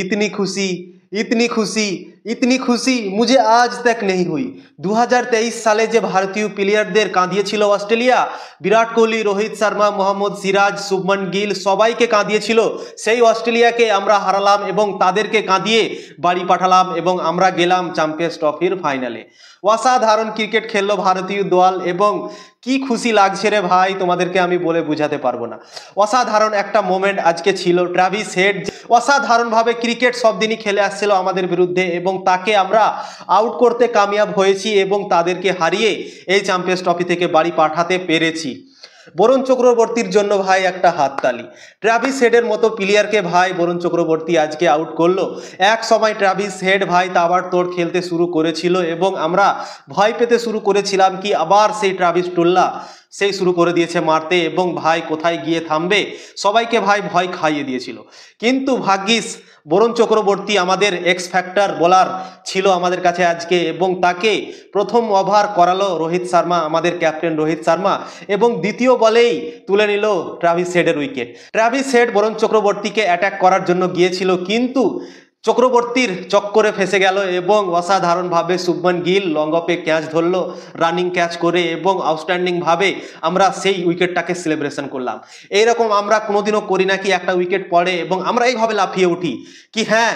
इतनी खुशी इतनी खुशी इतनी खुशी मुझे आज तक नहीं हुई। 2023 সালে যে ভারতীয় প্লেয়ারদের কাঁদিয়েছিল অস্ট্রেলিয়া, বিরাট কোহলি, রোহিত শর্মা, মোহাম্মদ সিরাজ, শুভমন গিল সবাইকে কাঁদিয়েছিল, সেই অস্ট্রেলিয়াকে আমরা হারালাম এবং তাদেরকে কাঁদিয়ে বাড়ি পাঠালাম এবং আমরা গেলাম চ্যাম্পিয়ন্স ট্রফির ফাইনালে। অসাধারণ ক্রিকেট খেললো ভারতীয় দল এবং কি খুশি লাগছে রে ভাই, তোমাদেরকে আমি বলে বোঝাতে পারবো না। অসাধারণ একটা মোমেন্ট আজকে ছিল। ট্র্যাভিস হেড অসাধারণভাবে ক্রিকেট সব দিনই খেলে আসছিল আমাদের বিরুদ্ধে এবং তাকে আমরা আউট করতে কামিয়াব হয়েছি এবং তাদেরকে হারিয়ে এই চ্যাম্পিয়ন্স ট্রফি থেকে বাড়ি পাঠাতে পেরেছি। বরুণ চক্রবর্তীর জন্য ভাই একটা হাততালি। ট্র্যাভিস হেডের মতো প্লেয়ারকে ভাই বরুণ চক্রবর্তী আজকে আউট করলো। এক সময় ট্র্যাভিস হেড ভাই তাবাড়তোড় খেলতে শুরু করেছিল এবং আমরা ভয় পেতে শুরু করেছিলাম কি আবার সেই ট্র্যাভিস টুল্লা সেই শুরু করে দিয়েছে মারতে এবং ভাই কোথায় গিয়ে থামবে, সবাইকে ভাই ভয় খাইয়ে দিয়েছিল। কিন্তু ভাগ্যিস বরুণ চক্রবর্তী আমাদের এক্স ফ্যাক্টর বোলার ছিল আমাদের কাছে আজকে এবং তাকে প্রথম ওভার করালো রোহিত শর্মা, আমাদের ক্যাপ্টেন রোহিত শর্মা, এবং দ্বিতীয় বলেই তুলে নিল ট্র্যাভিস হেডের উইকেট। ট্র্যাভিস হেড বরুণ চক্রবর্তীকে অ্যাটাক করার জন্য গিয়েছিল কিন্তু চক্রবর্তীর চক্করে ফেসে গেল এবং অসাধারণভাবে শুভমন গিল লং অফে ক্যাচ ধরলো রানিং ক্যাচ করে এবং আউটস্ট্যান্ডিংভাবে আমরা সেই উইকেটটাকে সেলিব্রেশন করলাম। এইরকম আমরা কোনোদিনও করি না কি একটা উইকেট পড়ে এবং আমরা এইভাবে লাফিয়ে উঠি কি হ্যাঁ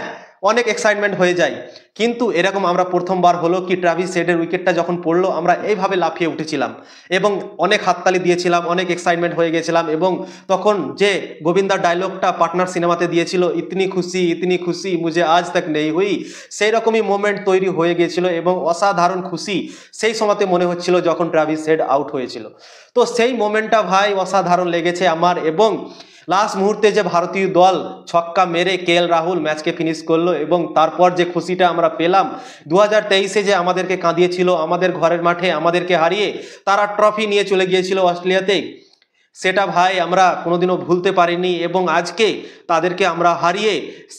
অনেক এক্সাইটমেন্ট হয়ে যায়, কিন্তু এরকম আমরা প্রথমবার হলো কি ট্র্যাভিস হেডের উইকেটটা যখন পড়লো আমরা এইভাবে লাফিয়ে উঠেছিলাম এবং অনেক হাততালি দিয়েছিলাম, অনেক এক্সাইটমেন্ট হয়ে গেছিলাম এবং তখন যে গোবিন্দার ডায়লগটা পার্টনার সিনেমাতে দিয়েছিল ইতনি খুশি মুঝে আজ তক নেই হুই, সেই রকমই মোমেন্ট তৈরি হয়ে গিয়েছিল এবং অসাধারণ খুশি সেই সময়তে মনে হচ্ছিল যখন ট্র্যাভিস হেড আউট হয়েছিল। তো সেই মোমেন্টটা ভাই অসাধারণ লেগেছে আমার এবং লাস্ট মুহূর্তে যে ভারতীয় দল ছক্কা মেরে কেএল রাহুল ম্যাচকে ফিনিশ করলো এবং তারপর যে খুশিটা আমরা পেলাম, 2023-এ যে আমাদেরকে কাঁদিয়েছিল আমাদের ঘরের মাঠে আমাদেরকে হারিয়ে তারা ট্রফি নিয়ে চলে গিয়েছিল অস্ট্রেলিয়াতে, সেটা ভাই আমরা কোনোদিনও ভুলতে পারিনি এবং আজকে তাদেরকে আমরা হারিয়ে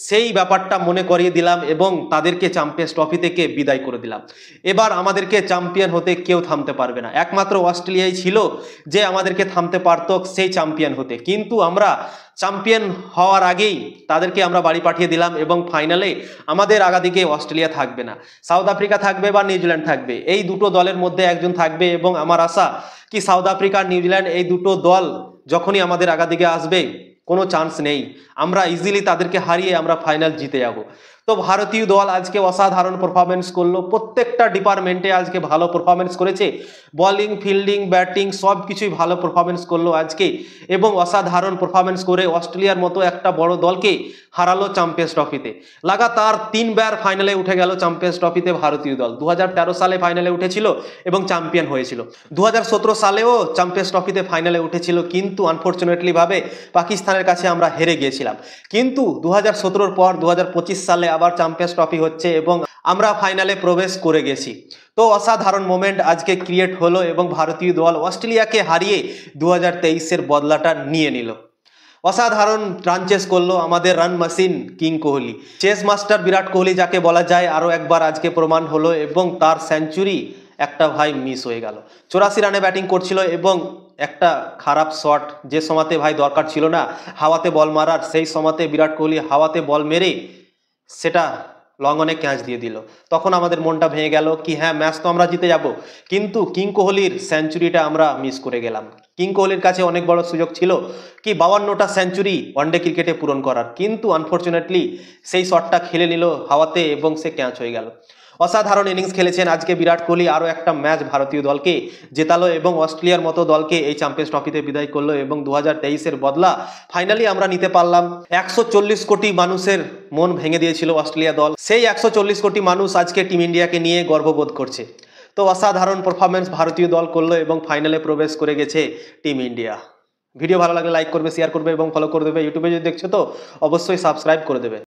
সেই ব্যাপারটা মনে করিয়ে দিলাম এবং তাদেরকে চ্যাম্পিয়ন্স ট্রফি থেকে বিদায় করে দিলাম। এবার আমাদেরকে চ্যাম্পিয়ন হতে কেউ থামতে পারবে না, একমাত্র অস্ট্রেলিয়াই ছিল যে আমাদেরকে থামতে পারত সেই চ্যাম্পিয়ন হতে, কিন্তু আমরা চ্যাম্পিয়ন হওয়ার আগেই তাদেরকে আমরা বাড়ি পাঠিয়ে দিলাম এবং ফাইনালে আমাদের আগাদিকে অস্ট্রেলিয়া থাকবে না, সাউথ আফ্রিকা থাকবে বা নিউজিল্যান্ড থাকবে, এই দুটো দলের মধ্যে একজন থাকবে এবং আমার আশা কি সাউথ আফ্রিকা নিউজিল্যান্ড এই দুটো দল যখনই আমাদের আগাদিকে আসবে কোনো চান্স নেই, আমরা ইজিলি তাদেরকে হারিয়ে আমরা ফাইনাল জিতে যাব। তো ভারতীয় দল আজকে অসাধারণ পারফরমেন্স করলো, প্রত্যেকটা ডিপার্টমেন্টে আজকে ভালো পারফরমেন্স করেছে, বোলিং ফিল্ডিং ব্যাটিং সব কিছুই ভালো পারফরমেন্স করলো আজকে এবং অসাধারণ পারফরমেন্স করে অস্ট্রেলিয়ার মতো একটা বড় দলকে হারালো চ্যাম্পিয়ন্স ট্রফিতে। লাগাতার 3বার ফাইনালে উঠে গেল চ্যাম্পিয়ন্স ট্রফিতে ভারতীয় দল। 2013 সালে ফাইনালে উঠেছিল এবং চ্যাম্পিয়ন হয়েছিল, 2017 সালেও চ্যাম্পিয়ন্স ট্রফিতে ফাইনালে উঠেছিল কিন্তু আনফর্চুনেটলি ভাবে পাকিস্তানের কাছে আমরা হেরে গিয়েছিলাম। কিন্তু 2017 পর 2025 সালে আবার চ্যাম্পিয়ন্স ট্রফি হচ্ছে এবং আমরা ফাইনালে প্রবেশ করে গেছি। তো অসাধারণ মোমেন্ট আজকে ক্রিয়েট হলো এবং ভারতীয় দল অস্ট্রেলিয়াকে হারিয়ে 2023-এর বদলাটা নিয়ে নিল। অসাধারণ রান চেস করলো আমাদের run machine king Kohli, chase master Virat Kohli যাকে বলা যায়, আরও একবার আজকে প্রমাণ হলো এবং তার সেঞ্চুরি একটা ভাই মিস হয়ে গেল। 84 রানে ব্যাটিং করছিল এবং একটা খারাপ শট যে সময়তে ভাই দরকার ছিল না হাওয়াতে বল মারার, সেই সময়তে বিরাট কোহলি হাওয়াতে বল মেরে সেটা লং অনে ক্যাচ দিয়ে দিল। তখন আমাদের মনটা ভেঙে গেল কি হ্যাঁ ম্যাচ তো আমরা জিতে যাব, কিন্তু কিং কোহলির সেঞ্চুরিটা আমরা মিস করে গেলাম। কিং কোহলির কাছে অনেক বড় সুযোগ ছিল কি 52টা সেঞ্চুরি ওয়ানডে ক্রিকেটে পূরণ করার, কিন্তু আনফর্চুনেটলি সেই শটটা খেলে নিল হাওয়াতে এবং সে ক্যাচ হয়ে গেল। অসাধারণ ইনিংস খেলেছেন আজকে বিরাট কোহলি, আরও একটা ম্যাচ ভারতীয় দলকে জেতালো এবং অস্ট্রেলিয়ার মতো দলকে এই চ্যাম্পিয়ন্স ট্রফিতে বিদায় করলো এবং 2023-এর বদলা ফাইনালি আমরা নিতে পারলাম। 140 কোটি মানুষের মন ভেঙে দিয়েছিল অস্ট্রেলিয়া দল, সেই 140 কোটি মানুষ আজকে টিম ইন্ডিয়াকে নিয়ে গর্ববোধ করছে। তো অসাধারণ পারফরমেন্স ভারতীয় দল করলো এবং ফাইনালে প্রবেশ করে গেছে টিম ইন্ডিয়া। ভিডিও ভালো লাগলে লাইক করবে, শেয়ার করবে এবং ফলো করে দেবে। ইউটিউবে যদি দেখছো তো অবশ্যই সাবস্ক্রাইব করে দেবে।